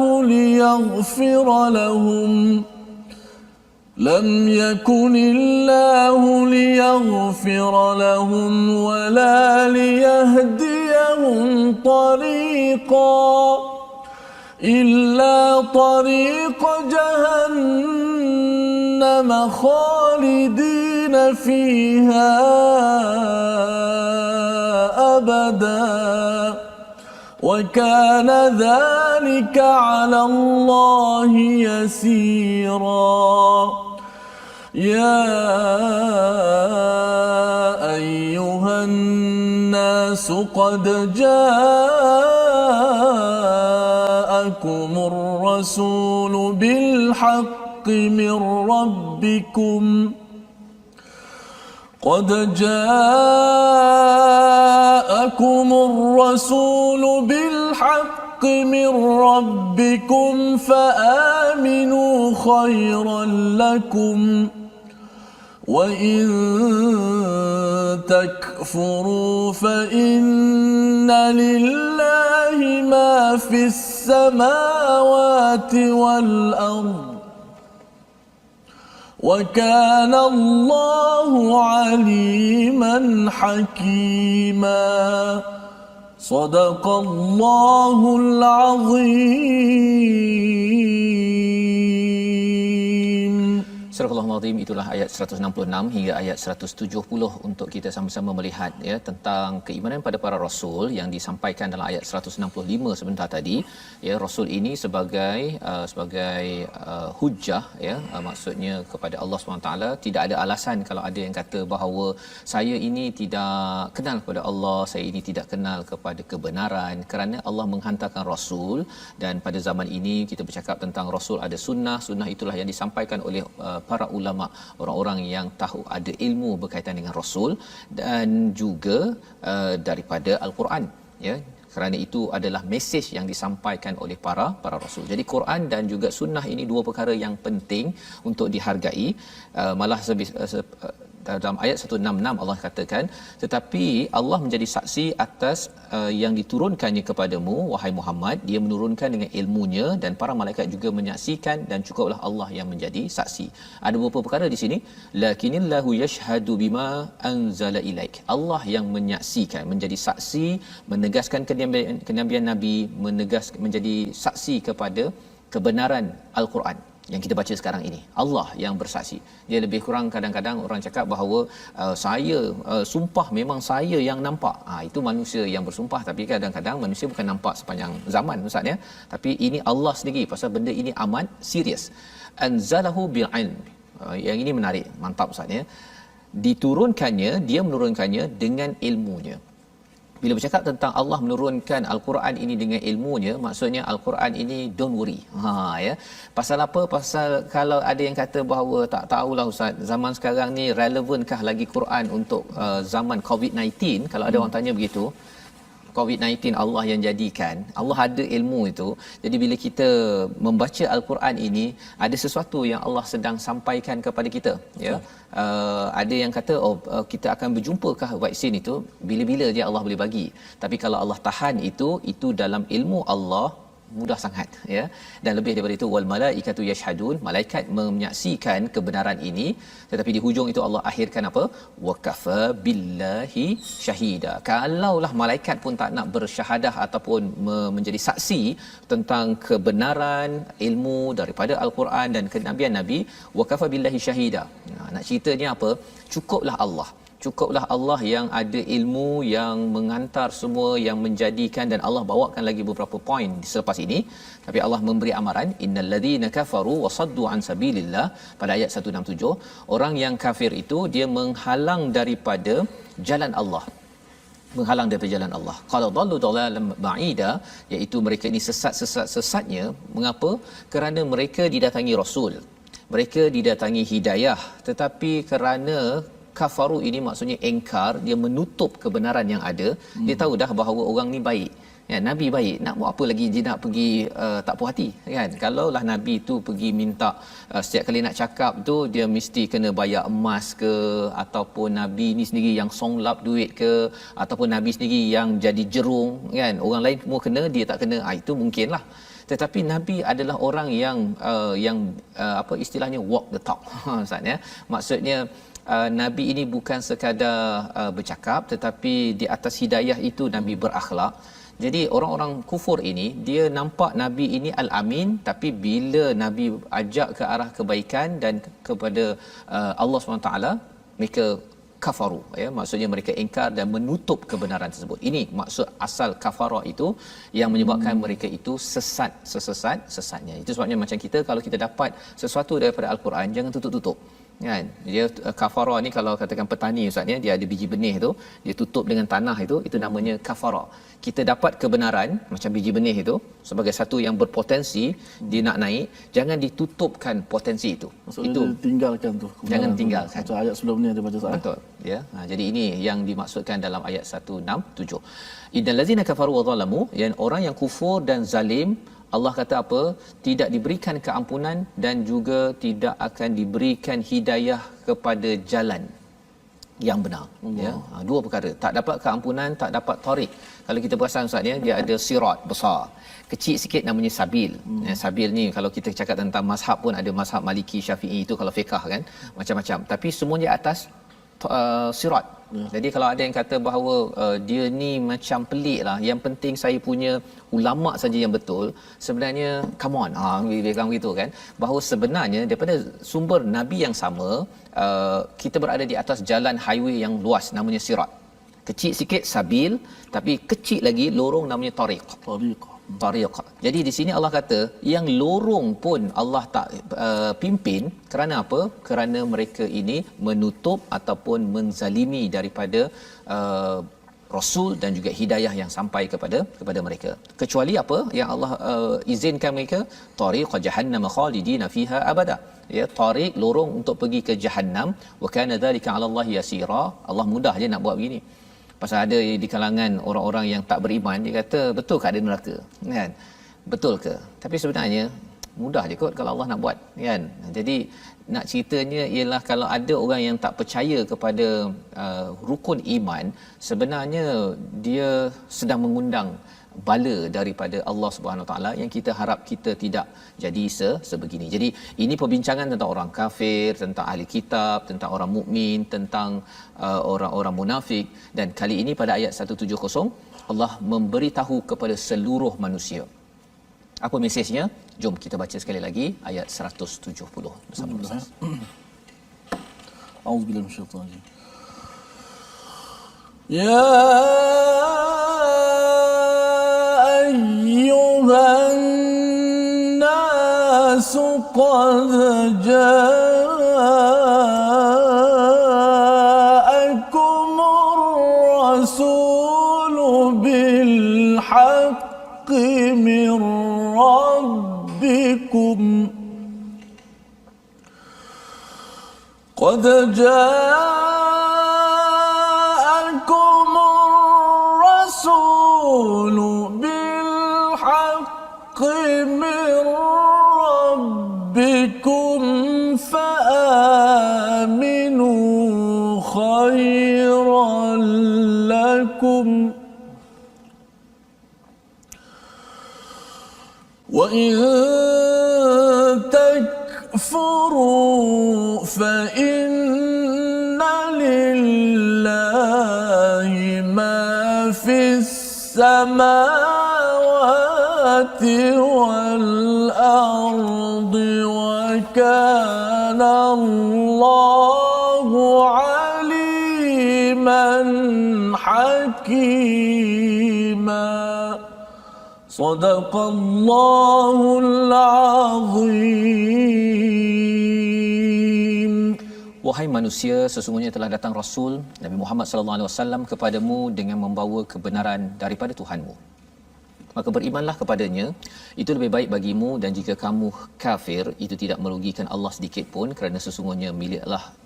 ليغفر لهم ولا ليهديهم طريقا إلا طريق جهنم خالدين فيها أبدا وكان ذلك على الله يسيرا يا أيها الناس قد جاءكم الرسول بالحق من ربكم فآمنوا خيرا لكم وإن تكفروا فإن لله ما في السماوات والأرض وكان الله عليما حكيما Sadaqallahul azim. Surah Al-Azim, itulah ayat 166 hingga ayat 170 untuk kita sama-sama melihat ya tentang keimanan pada para rasul yang disampaikan dalam ayat 165 sebentar tadi. Ya, rasul ini sebagai hujjah ya, maksudnya kepada Allah SWT. Tidak ada alasan kalau ada yang kata bahawa saya ini tidak kenal kepada Allah, saya ini tidak kenal kepada kebenaran, kerana Allah menghantarkan rasul. Dan pada zaman ini kita bercakap tentang rasul ada sunnah itulah yang disampaikan oleh para ulama, orang-orang yang tahu ada ilmu berkaitan dengan rasul dan juga daripada al-Quran ya, kerana itu adalah mesej yang disampaikan oleh para rasul. Jadi Quran dan juga sunnah ini dua perkara yang penting untuk dihargai. Malah dalam ayat 166 Allah katakan, tetapi Allah menjadi saksi atas yang diturunkannya kepadamu wahai Muhammad, dia menurunkan dengan ilmunya dan para malaikat juga menyaksikan dan cukuplah Allah yang menjadi saksi. Ada beberapa perkara di sini, lakinillahu yashhadu bima anzala ilaik. Allah yang menyaksikan, menjadi saksi, menegaskan kenabian Nabi, menjadi saksi kepada kebenaran Al-Quran yang kita baca sekarang ini. Allah yang bersaksi. Dia lebih kurang kadang-kadang orang cakap bahawa saya sumpah memang saya yang nampak. Itu manusia yang bersumpah, tapi kadang-kadang manusia bukan nampak sepanjang zaman Ustaz ya. Tapi ini Allah sendiri, pasal benda ini amat serius. Anzalahu bil ilm. Yang ini menarik, mantap Ustaz ya. Diturunkannya, dia menurunkannya dengan ilmunya. Bila bercakap tentang Allah menurunkan Al-Quran ini dengan ilmunya, maksudnya Al-Quran ini don't worry. Ya. Pasal apa? Pasal kalau ada yang kata bahawa tak tahulah Ustaz, zaman sekarang ni relevankah lagi Quran untuk zaman COVID-19? Kalau ada orang tanya begitu, COVID-19 Allah yang jadikan, Allah ada ilmu itu. Jadi bila kita membaca Al-Quran ini, ada sesuatu yang Allah sedang sampaikan kepada kita ya. Ada yang kata kita akan berjumpakah vaksin itu, bila-bila je Allah boleh bagi. Tapi kalau Allah tahan itu dalam ilmu Allah mudah sangat ya. Dan lebih daripada itu, wal malaikatu yashhadun, malaikat menyaksikan kebenaran ini. Tetapi di hujung itu Allah akhirkan apa? Wa kafa billahi syahida. Kalaulah malaikat pun tak nak bersyahadah ataupun menjadi saksi tentang kebenaran ilmu daripada Al-Quran dan kenabian Nabi, wa kafa billahi syahida. Nak ceritanya apa? Cukuplah Allah yang ada ilmu, yang mengantar semua, yang menjadikan. Dan Allah bawakan lagi beberapa poin selepas ini. Tapi Allah memberi amaran, innal ladzina kafaru wa saddu an sabilillah, pada ayat 167, orang yang kafir itu dia menghalang daripada jalan Allah. Menghalang daripada jalan Allah. Qala dallu dalalan ba'ida, iaitu mereka ini sesatnya. Mengapa? Kerana mereka didatangi rasul, mereka didatangi hidayah, tetapi kerana kafaru ini maksudnya engkar, dia menutup kebenaran yang ada. Dia tahu dah bahawa orang ni baik ya, Nabi baik, nak buat apa lagi dia nak pergi tak puas hati kan. Kalaulah Nabi tu pergi minta setiap kali nak cakap tu dia mesti kena bayar emas ke, ataupun Nabi ni sendiri yang songlap duit ke, ataupun Nabi sendiri yang jadi jerung kan, orang lain semua kena, dia tak kena, itu mungkinlah. Tetapi Nabi adalah orang yang apa istilahnya walk the talk Ustaz ya. Maksudnya Nabi ini bukan sekadar bercakap, tetapi di atas hidayah itu Nabi berakhlak. Jadi orang-orang kufur ini dia nampak Nabi ini al-amin, tapi bila Nabi ajak ke arah kebaikan dan kepada Allah SWT, mereka kafaru ya, maksudnya mereka ingkar dan menutup kebenaran tersebut. Ini maksud asal kafara itu, yang menyebabkan mereka itu sesatnya. Itu sebabnya macam kita, kalau kita dapat sesuatu daripada Al-Quran, jangan tutup-tutup kan. Dia kafara ni kalau katakan petani Ustaz ni, dia ada biji benih tu, dia tutup dengan tanah itu namanya kafara. Kita dapat kebenaran macam biji benih itu sebagai satu yang berpotensi, dia nak naik, jangan ditutupkan potensi itu. Maksudnya itu tinggalkan tu. Jangan tinggalkan. Macam ayat sebelum ni ada baca Ustaz. Betul ya. Jadi ini yang dimaksudkan dalam ayat 167. Innal ladzina kafaru wa zalamu, yang orang yang kufur dan zalim, Allah kata apa? Tidak diberikan keampunan dan juga tidak akan diberikan hidayah kepada jalan yang benar. Ya, dua perkara. Tak dapat keampunan, tak dapat tarik. Kalau kita perasan Ustaz ya, dia ada sirat besar. Kecil sikit namanya sabil. Ya, sabil ni kalau kita cakap tentang mazhab pun ada mazhab Maliki, Syafi'i, itu kalau fiqh kan, macam-macam. Tapi semuanya atas sirat. Jadi kalau ada yang kata bahawa dia ni macam pelik lah, yang penting saya punya ulama saja yang betul, sebenarnya come on, lebih kurang gitu kan, bahawa sebenarnya daripada sumber nabi yang sama, kita berada di atas jalan highway yang luas namanya sirat. Kecil sikit sabil, tapi kecil lagi lorong namanya tariq. Tariq. Jadi di sini Allah kata yang lorong pun Allah tak pimpin, kerana apa? Kerana mereka ini menutup ataupun menzalimi daripada rasul dan juga hidayah yang sampai kepada mereka. Kecuali apa yang Allah izinkan mereka, tariq jahannam khalidina fiha abada. Ya, tariq lorong untuk pergi ke jahannam, wa kana dzalika 'ala Allah yasira. Allah mudah je nak buat begini. Pasal ada di kalangan orang-orang yang tak beriman, dia kata betul ke ada neraka, kan? Betul ke? Tapi sebenarnya mudah je kot kalau Allah nak buat, kan? Jadi nak ceritanya ialah kalau ada orang yang tak percaya kepada rukun iman, sebenarnya dia sedang mengundang bala daripada Allah Subhanahu Taala yang kita harap kita tidak jadi sebegini. Jadi ini perbincangan tentang orang kafir, tentang ahli kitab, tentang orang mukmin, tentang orang-orang munafik, dan kali ini pada ayat 170 Allah memberitahu kepada seluruh manusia. Apa mesejnya? Jom kita baca sekali lagi ayat 170 bersama Ustaz. A'udzubillahi minasyaitanir rajim. Ya ayyuhan nas qad ja'akumur rasulu bil haqqi min rabbikum qad ja'akum الرسول بالحق من ربكم فآمنوا خيرا لكم وإن تكفروا فإن لله ما في السماوات والأرض وكان الله عليما حكيما صدق الله العظيم. Wahai manusia, sesungguhnya telah datang Rasul Nabi Muhammad sallallahu alaihi wasallam kepadamu dengan membawa kebenaran daripada Tuhanmu. Maka berimanlah kepadanya, itu lebih baik bagimu, dan jika kamu kafir, itu tidak merugikan Allah sedikit pun, kerana sesungguhnya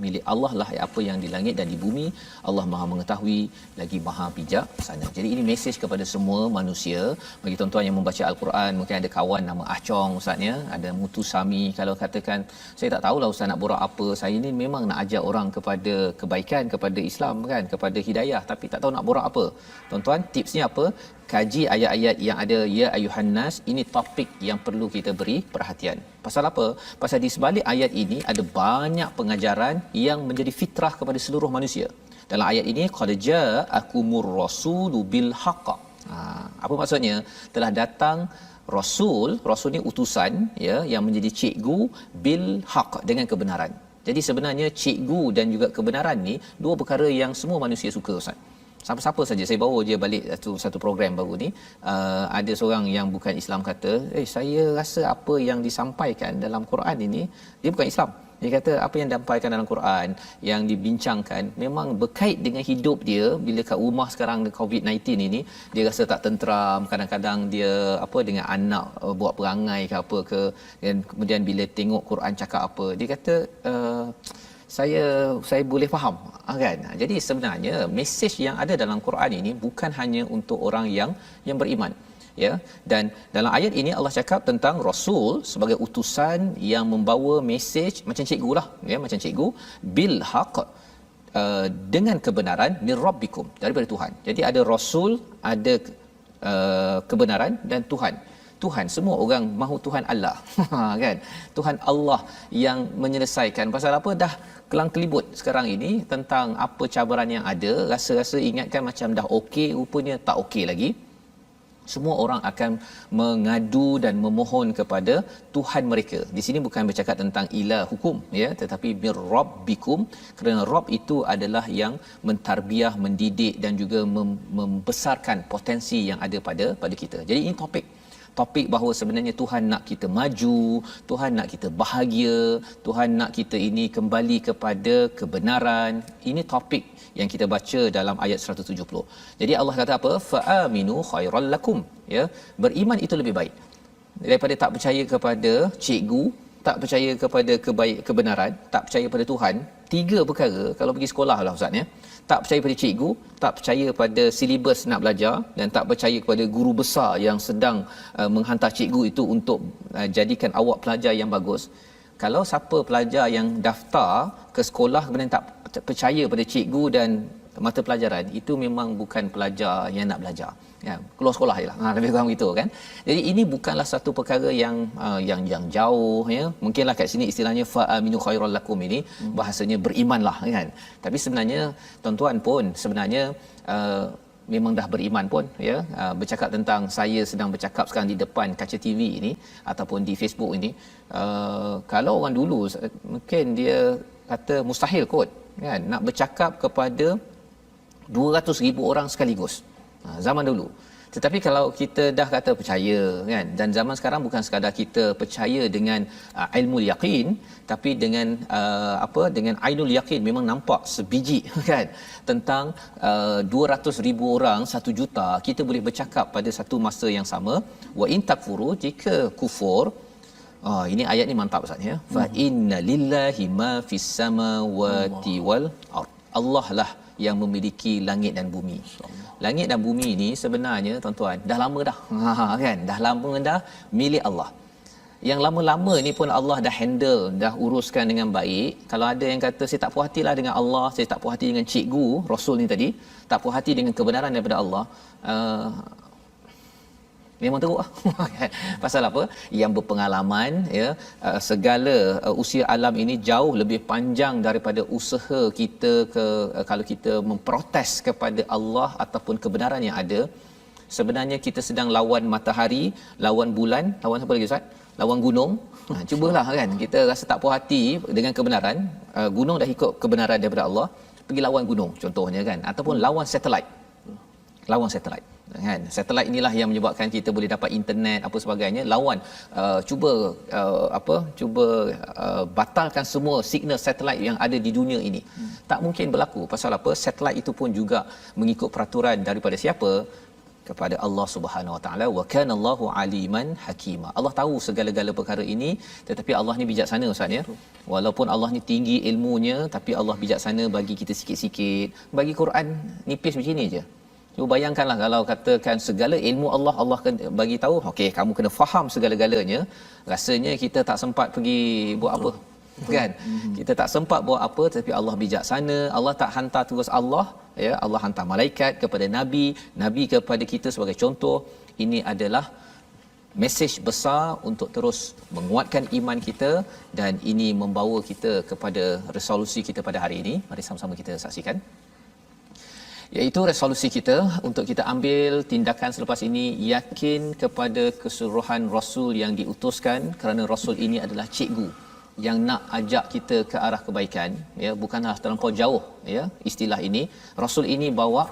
milik Allah lah apa yang di langit dan di bumi. Allah Maha mengetahui lagi Maha bijaksana. Jadi ini mesej kepada semua manusia. Bagi tuan-tuan yang membaca Al-Quran, mungkin ada kawan nama Ahcong ustaznya, ada Mutu Sami, kalau katakan saya tak tahulah ustaz nak borak apa, saya ini memang nak ajak orang kepada kebaikan, kepada Islam kan, kepada hidayah, tapi tak tahu nak borak apa. Tuan-tuan, tipsnya apa? Kaji ayat-ayat yang ada ya ayuhan nas. Ini topik yang perlu kita beri perhatian. Pasal apa? Pasal di sebalik ayat ini ada banyak pengajaran yang menjadi fitrah kepada seluruh manusia. Dalam ayat ini qad ja'akumur rasulu bil haqq. Apa maksudnya? Telah datang rasul ni utusan ya, yang menjadi cikgu bil haqq, dengan kebenaran. Jadi sebenarnya cikgu dan juga kebenaran ni dua perkara yang semua manusia suka, ustaz. Siapa-siapa saja, saya bawa je balik satu program baru ni, ada seorang yang bukan Islam kata, saya rasa apa yang disampaikan dalam Quran ini, dia bukan Islam. Dia kata apa yang disampaikan dalam Quran, yang dibincangkan, memang berkait dengan hidup dia. Bila kat rumah sekarang COVID-19 ini, dia rasa tak tenteram, kadang-kadang dia dengan anak buat perangai ke apa ke, dan kemudian bila tengok Quran cakap apa, dia kata saya boleh faham, kan? Jadi sebenarnya mesej yang ada dalam Quran ini bukan hanya untuk orang yang beriman, ya. Dan dalam ayat ini Allah cakap tentang rasul sebagai utusan yang membawa mesej macam cikgu lah, ya, macam cikgu bil haqq, dengan kebenaran min rabbikum, daripada Tuhan. Jadi ada rasul, ada kebenaran, dan Tuhan. Tuhan. Semua orang mahu Tuhan Allah. Kan? Tuhan Allah yang menyelesaikan. Pasal apa? Dah kelang kelibut sekarang ini tentang apa cabaran yang ada. Rasa-rasa ingatkan macam dah okey, rupanya tak okey lagi. Semua orang akan mengadu dan memohon kepada Tuhan mereka. Di sini bukan bercakap tentang ilah hukum, ya, tetapi bir rabbikum, kerana Rabb itu adalah yang mentarbiah, mendidik dan juga membesarkan potensi yang ada pada kita. Jadi ini topik bahawa sebenarnya Tuhan nak kita maju, Tuhan nak kita bahagia, Tuhan nak kita ini kembali kepada kebenaran. Ini topik yang kita baca dalam ayat 170. Jadi Allah kata apa? Fa'aminu khairal lakum, ya. Beriman itu lebih baik daripada tak percaya kepada cikgu, tak percaya kepada kebenaran, tak percaya pada Tuhan. 3 perkara kalau pergi sekolah lah ustaz, ya. Tak percaya pada cikgu, tak percaya pada silibus nak belajar, dan tak percaya kepada guru besar yang sedang menghantar cikgu itu untuk jadikan awak pelajar yang bagus. Kalau siapa pelajar yang daftar ke sekolah kemudian tak percaya pada cikgu dan mata pelajaran, itu memang bukan pelajar yang nak belajar, ya. Keluar sekolah jelah, lebih kurang gitu kan. Jadi ini bukanlah satu perkara yang jauh, ya. Mungkinlah kat sini istilahnya fa aminu khairal lakum ini bahasanya berimanlah, kan. Tapi sebenarnya tuan-tuan pun sebenarnya memang dah beriman pun, ya. Bercakap tentang saya sedang bercakap sekarang di depan kaca TV ini ataupun di Facebook ini, kalau orang dulu mungkin dia kata mustahil kot, kan, nak bercakap kepada 200,000 orang sekaligus, zaman dulu. Tetapi kalau kita dah kata percaya, kan, dan zaman sekarang bukan sekadar kita percaya dengan ilmu yaqin, tapi dengan dengan ainul yaqin, memang nampak sebiji, kan, tentang 200,000 orang, 1 juta, kita boleh bercakap pada satu masa yang sama. Wa in takfuru, jika kufur, ini ayat ni mantap ustaz, ya. Fa inna lillahi ma fis samawati wal ard. Allah lah yang memiliki langit dan bumi. Langit dan bumi ni sebenarnya tuan-tuan dah lama dah. Kan? Dah lama dah milik Allah. Yang lama-lama ni pun Allah dah handle, dah uruskan dengan baik. Kalau ada yang kata saya tak puas hatilah dengan Allah, saya tak puas hati dengan cikgu Rasul ni tadi, tak puas hati dengan kebenaran daripada Allah, memang teruk lah. Pasal apa? Yang berpengalaman, ya, segala usia alam ini jauh lebih panjang daripada usaha kita kalau kita memprotes kepada Allah ataupun kebenaran yang ada. Sebenarnya kita sedang lawan matahari, lawan bulan, lawan apa lagi ustaz? Lawan gunung. Cubalah, kan, kita rasa tak puas hati dengan kebenaran, gunung dah ikut kebenaran daripada Allah, pergi lawan gunung contohnya, kan, ataupun lawan satelit. Lawan satelit, kan. Satelit inilah yang menyebabkan kita boleh dapat internet apa sebagainya. Lawan cuba batalkan semua signal satelit yang ada di dunia ini. Tak mungkin berlaku. Pasal apa? Satelit itu pun juga mengikut peraturan daripada siapa? Kepada Allah Subhanahu Wa Taala. Wa kana Allahu aliman hakima. Allah tahu segala-gala perkara ini, tetapi Allah ni bijaksana ustaz, ya. Walaupun Allah ni tinggi ilmunya, tapi Allah bijaksana bagi kita sikit-sikit. Bagi Quran nipis macam ni je. Cuba bayangkanlah kalau katakan segala ilmu Allah akan bagi tahu, okey, kamu kena faham segala-galanya. Rasanya kita tak sempat pergi buat apa, kan? Kita tak sempat buat apa, tapi Allah bijaksana. Allah tak hantar terus Allah, ya. Allah hantar malaikat kepada nabi kepada kita sebagai contoh. Ini adalah mesej besar untuk terus menguatkan iman kita, dan ini membawa kita kepada resolusi kita pada hari ini. Mari sama-sama kita saksikan, iaitu resolusi kita untuk kita ambil tindakan selepas ini, yakin kepada keseluruhan Rasul yang diutuskan, kerana Rasul ini adalah cikgu yang nak ajak kita ke arah kebaikan, ya. Bukanlah terlampau jauh, ya, istilah ini. Rasul ini bawa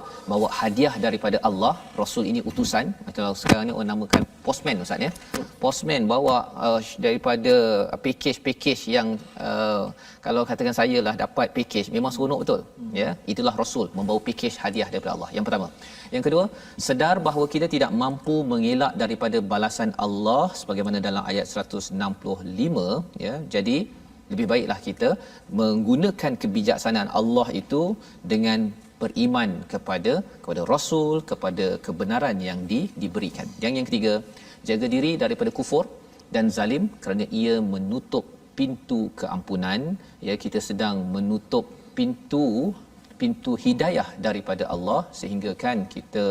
hadiah daripada Allah. Rasul ini utusan. Kalau sekarang ni orang namakan postman ustaz, ya. Postman bawa daripada package yang kalau katakan saya lah dapat package, memang seronok betul, ya. Itulah Rasul membawa package hadiah daripada Allah. Yang pertama. Yang kedua, sedar bahawa kita tidak mampu mengelak daripada balasan Allah sebagaimana dalam ayat 165, ya. Jadi lebih baiklah kita menggunakan kebijaksanaan Allah itu dengan beriman kepada Rasul, kepada kebenaran yang diberikan. Yang ketiga, jaga diri daripada kufur dan zalim, kerana ia menutup pintu keampunan, ya. Kita sedang menutup pintu hidayah daripada Allah, sehingga kan kita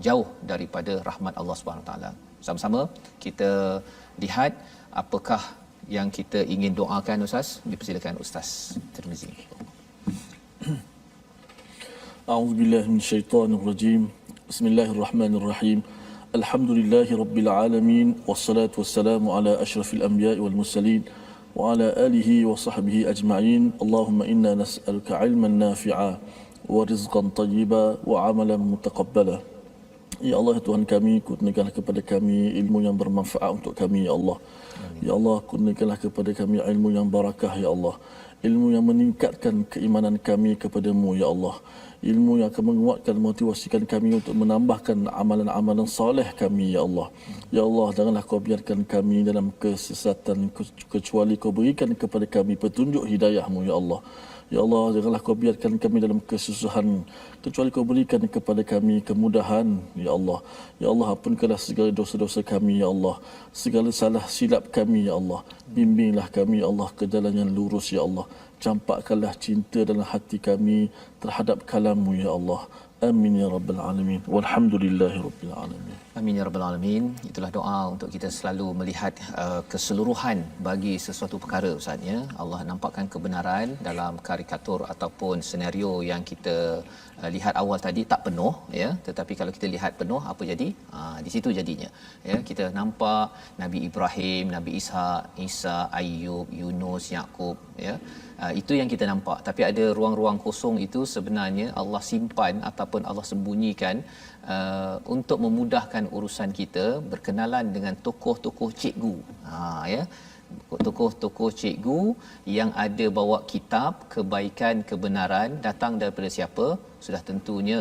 jauh daripada rahmat Allah Subhanahu taala. Sama-sama kita lihat apakah yang kita ingin doakan Ustaz. Dipersilakan Ustaz Tirmizi. A'udzubillahi minasyaitonirrajim. Bismillahirrahmanirrahim. Alhamdulillahi rabbil alamin wassalatu wassalamu ala asyrafil anbiya'i wal mursalin wa ala alihi wa sahbihi ajma'in. Allahumma inna nas'aluka 'ilman nafi'a wa rizqan thayyiba wa 'amalan mutaqabbala. Ya Allah Tuhan kami, kurniakanlah kepada kami ilmu yang bermanfaat untuk kami ya Allah. Ya Allah, kurniakanlah kepada kami ilmu yang barakah ya Allah. Ilmu yang meningkatkan keimanan kami kepadamu ya Allah. Ilmu yang akan menguatkan motivasikan kami untuk menambahkan amalan-amalan soleh kami ya Allah. Ya Allah, janganlah kau biarkan kami dalam kesesatan kecuali kau berikan kepada kami petunjuk hidayahmu ya Allah. Ya Allah, janganlah kau biarkan kami dalam kesusahan kecuali kau berikan kepada kami kemudahan ya Allah. Ya Allah, ampunkanlah segala dosa-dosa kami ya Allah, segala salah silap kami ya Allah. Bimbinglah kami ya Allah ke jalan yang lurus ya Allah. Campakkanlah cinta dalam hati kami terhadap kalam-Mu ya Allah. Amin ya rabbal alamin. Walhamdulillahi rabbil alamin. Amin ya rabbal alamin. Itulah doa untuk kita selalu melihat keseluruhan bagi sesuatu perkara Ustaz ya. Allah nampakkan kebenaran dalam karikatur ataupun senario yang kita lihat awal tadi tak penuh ya, tetapi kalau kita lihat penuh apa jadi? Di situ jadinya. Ya, kita nampak Nabi Ibrahim, Nabi Ishak, Isa, Ayub, Yunus, Yakub ya. Itu yang kita nampak, tapi ada ruang-ruang kosong itu sebenarnya Allah simpan ataupun Allah sembunyikan untuk memudahkan urusan kita berkenalan dengan tokoh-tokoh cikgu. Ya, tokoh-tokoh cikgu yang ada bawa kitab kebaikan kebenaran datang daripada siapa? Sudah tentunya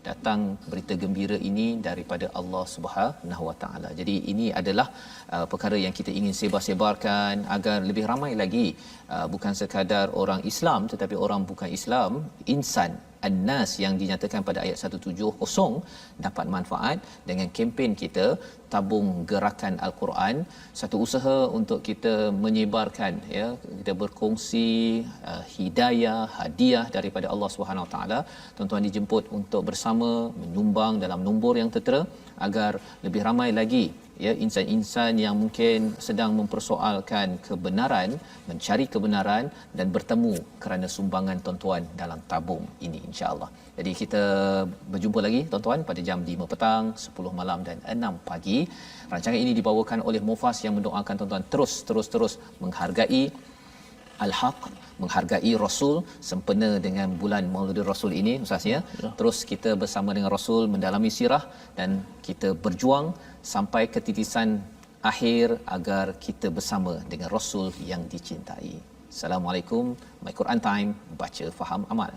datang berita gembira ini daripada Allah Subhanahu Wa Taala. Jadi ini adalah perkara yang kita ingin sebar-sebarkan agar lebih ramai lagi, bukan sekadar orang Islam tetapi orang bukan Islam, insan An-Nas yang dinyatakan pada ayat 170 dapat manfaat dengan kempen kita tabung gerakan Al-Quran, satu usaha untuk kita menyebarkan ya, kita berkongsi hidayah, hadiah daripada Allah Subhanahu Wa Taala. Tuan-tuan dijemput untuk bersama menyumbang dalam nombor yang tertera agar lebih ramai lagi ya insan-insan yang mungkin sedang mempersoalkan kebenaran, mencari kebenaran dan bertemu kerana sumbangan tuan-tuan dalam tabung ini insya-Allah. Jadi kita berjumpa lagi tuan-tuan pada jam 5 petang, 10 malam dan 6 pagi. Rancangan ini dibawakan oleh Mufas yang mendoakan tuan-tuan terus menghargai Al-Haq, menghargai Rasul sempena dengan bulan Maulid Rasul ini Ustaz ya. Terus kita bersama dengan Rasul mendalami sirah dan kita berjuang sampai ke titisan akhir agar kita bersama dengan Rasul yang dicintai. Assalamualaikum. My Quran Time, baca faham amal.